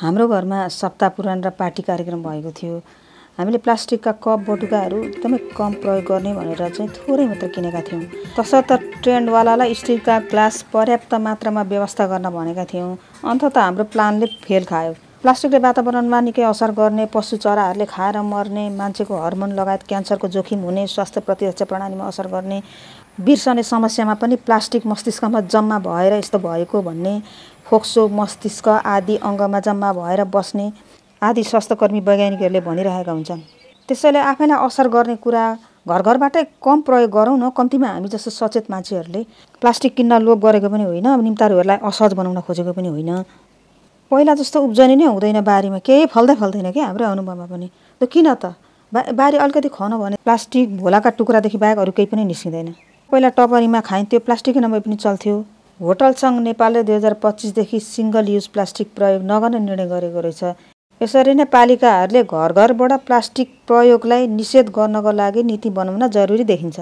हाम्रो घरमा सप्ताह पुराण र पार्टी कार्यक्रम भएको थियो। हामीले प्लास्टिकका कप बटुकाहरू एकदमै कम प्रयोग गर्ने भनेर चाहिँ थोरै मात्र किनेका थियौँ। तसर्थ ट्रेन्डवालालाई स्टिलका ग्लास पर्याप्त मात्रामा व्यवस्था गर्न भनेका थियौँ। अन्ततः हाम्रो प्लानले फेल खायो। प्लास्टिकले वातावरणमा निकै असर गर्ने, पशु चराहरूले खाएर मर्ने, मान्छेको हर्मोन लगायत क्यान्सरको जोखिम हुने, स्वास्थ्य प्रतिरक्षा प्रणालीमा असर गर्ने, बिर्सने समस्यामा पनि प्लास्टिक मस्तिष्कमा जम्मा भएर यस्तो भएको भन्ने, फोक्सो मस्तिष्क आदि अङ्गमा जम्मा भएर बस्ने आदि स्वास्थ्यकर्मी वैज्ञानिकहरूले भनिरहेका हुन्छन्। त्यसैले आफैलाई असर गर्ने कुरा घरबाटै कम प्रयोग गरौँ न। कम्तीमा हामी जस्तो सचेत मान्छेहरूले प्लास्टिक किन्न लोभ गरेको पनि होइन, निम्तारूहरूलाई असहज बनाउन खोजेको पनि होइन। पहिला जस्तो उब्जनी नै हुँदैन बारीमा, केही फल्दैन क्या हाम्रो अनुभवमा पनि। त किन त बारी अलिकति खन भने प्लास्टिक भोलाका टुक्रादेखि बाहेक अरू केही पनि निस्किँदैन। पहिला टपरीमा खाइन्थ्यो, प्लास्टिकै नभए पनि चल्थ्यो। होटल सङ्घ नेपालले 2025 देखि सिङ्गल युज प्लास्टिक प्रयोग नगर्ने निर्णय गरेको रहेछ। यसरी नै पालिकाहरूले घरबाट प्लास्टिक प्रयोगलाई निषेध गर्नको लागि नीति बनाउन जरुरी देखिन्छ।